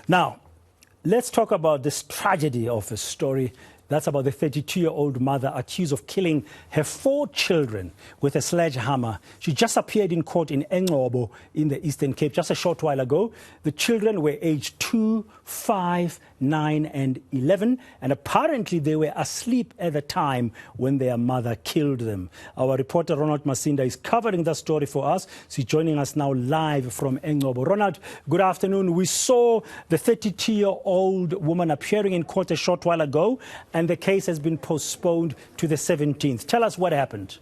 Now, let's talk about this tragedy of a story. That's about the 32-year-old mother accused of killing her 4 children with a sledgehammer. She just appeared in court in eNCA in the Eastern Cape just a short while ago. The children were aged 2, 5, 9 and 11, and apparently they were asleep at the time when their mother killed them. Our reporter Ronald Masinda is covering that story for us. He's joining us now live from eNCA. Ronald, good afternoon. We saw the 32-year-old woman appearing in court a short while ago, and the case has been postponed to the 17th. Tell us what happened.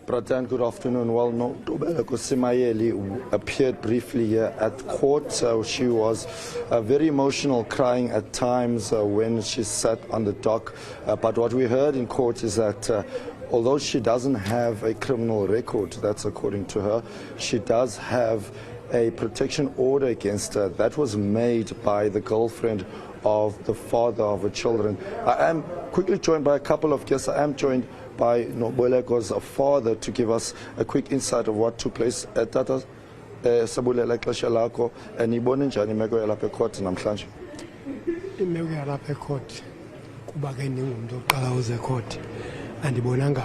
Pratan, good afternoon. Well, Nobeleko Simayeli appeared briefly here at court. She was very emotional, crying at times when she sat on the dock. But what we heard in court is that although she doesn't have a criminal record, that's according to her, she does have a protection order against her that was made by the girlfriend of the father of her children. I am quickly joined by a couple of guests. I am joined by Noboleko's father to give us a quick insight of what took place at Tata Sabulela xesha lakho. Niyibone njani imeko yalapha ecourt namhlanje? Imeko yalapha ecourt kuba ke ningumntu oqala uze court andibonanga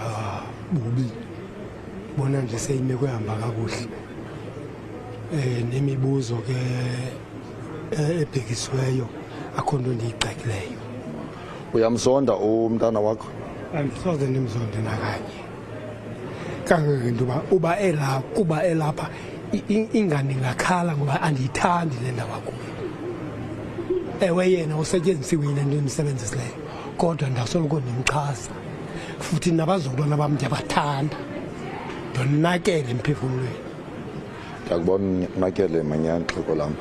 bubi. Bona nje seyimeko ehamba kakuhle. Nemibuzo ke ebhekisiweyo akho nto ndiyicakileyo. Uyamzonda umntana wakho? Andisoze ndimzonde nakanye. Kangangentoba kuba elapha ingane ingakhala ngoba andiyithandi le ndawo akuyo. Ewe yena usetyenzisiwe yile nto endisebenzisileyo kodwa ndasoloko ndimxhasa futhi nabazukulwana bam ndiyabathanda ndonakele emphefumlweni. Ndakubona nakele manyani xhego lam.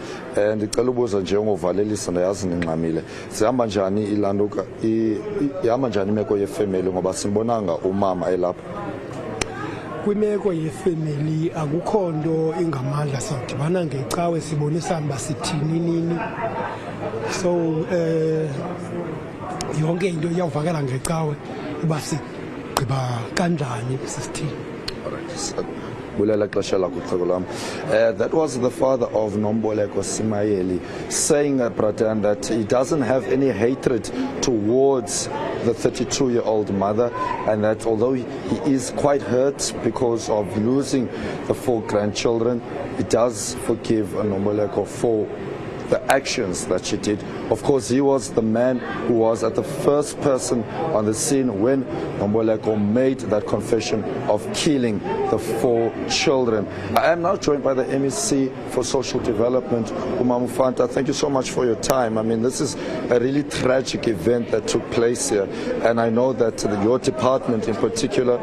Ndicela ubuza njengovalelisa ndayazi ningxamile. Sihamba njani ilanduka ihamba njani imeko yefamily ngoba sibonanga umama elapha? Kwimeko yefamily akukho nto ingamandla sawudibana ngecawe sibonisana uba sithini nini. So yonke into iyawuvakala ngecawe uba sigqiba kanjani sisithini. That was the father of Nomboleko Simayeli saying, Pratan, that he doesn't have any hatred towards the 32-year-old mother, and that although he is quite hurt because of losing the 4 grandchildren, he does forgive Nomboleko for the actions that she did. Of course, he was the man who was at the first person on the scene when Nomboleko made that confession of killing the 4 children. I am now joined by the MEC for Social Development, Umamufanta. Thank you so much for your time. I mean, this is a really tragic event that took place here, and I know that your department in particular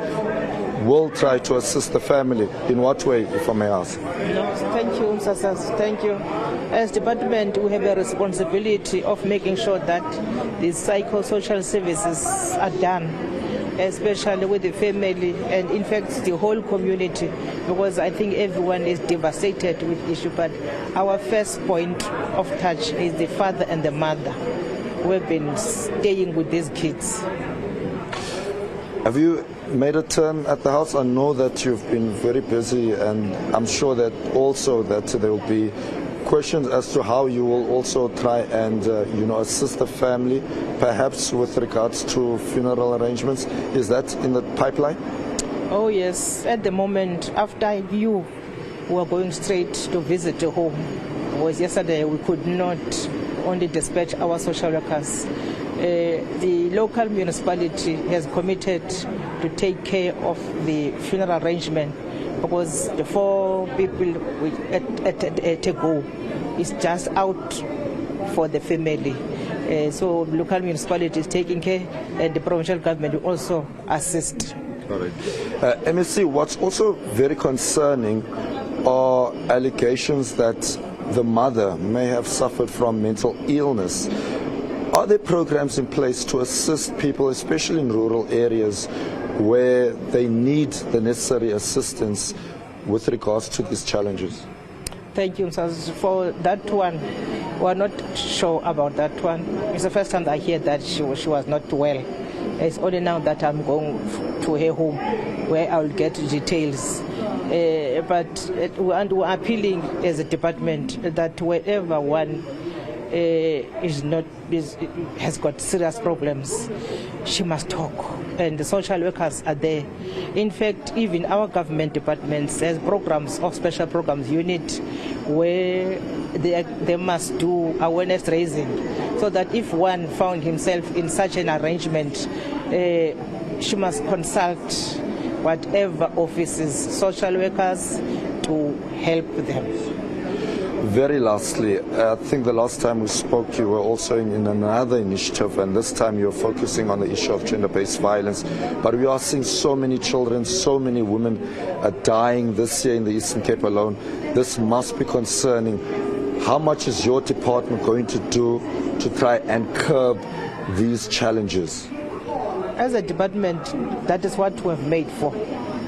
will try to assist the family. In what way, if I may ask? Thank you, Msasas. Thank you. As department, we have a responsibility of making sure that the psychosocial services are done, especially with the family and in fact the whole community, because I think everyone is devastated with the issue. But our first point of touch is the father and the mother who have been staying with these kids. Have you made a turn at the house? I know that you've been very busy, and I'm sure that also that there will be questions as to how you will also try and assist the family, perhaps with regards to funeral arrangements. Is that in the pipeline? Oh yes, at the moment, after you were going straight to visit the home, was yesterday we could not only dispatch our social workers. The local municipality has committed to take care of the funeral arrangement because the 4 people at go is just out for the family. So local municipality is taking care and the provincial government will also assist. All right. MSC, what's also very concerning are allegations that the mother may have suffered from mental illness. Are there programs in place to assist people, especially in rural areas, where they need the necessary assistance with regards to these challenges? Thank you, Mr. For that one. We are not sure about that one. It's the first time I hear that she was not well. It's only now that I'm going to her home where I'll get details. we're appealing as a department that wherever one has got serious problems, she must talk, and the social workers are there. In fact, even our government departments has programs of special programs unit where they must do awareness raising, so that if one found himself in such an arrangement, she must consult whatever offices, social workers, to help them. Very lastly, I think the last time we spoke you were also in another initiative, and this time you're focusing on the issue of gender-based violence. But we are seeing so many children, so many women dying this year in the Eastern Cape alone. This must be concerning. How much is your department going to do to try and curb these challenges? As a department, that is what we have made for.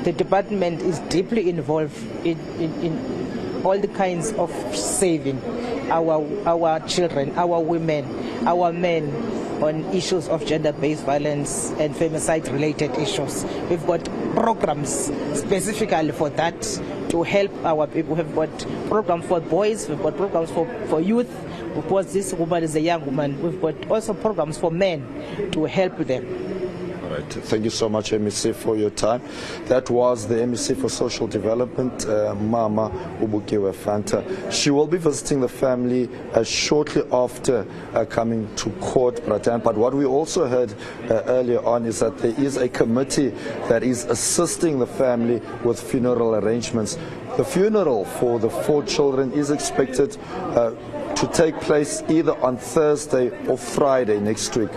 The department is deeply involved in all the kinds of saving our children, our women, our men on issues of gender-based violence and femicide-related issues. We've got programs specifically for that to help our people. We've got programs for boys, we've got programs for youth. Of course, this woman is a young woman. We've got also programs for men to help them. Right. Thank you so much, MEC, for your time. That was the MEC for Social Development, Mama Ubukiwe Fanta. She will be visiting the family shortly after coming to court, Bratan. But what we also heard earlier on is that there is a committee that is assisting the family with funeral arrangements. The funeral for the 4 children is expected to take place either on Thursday or Friday next week.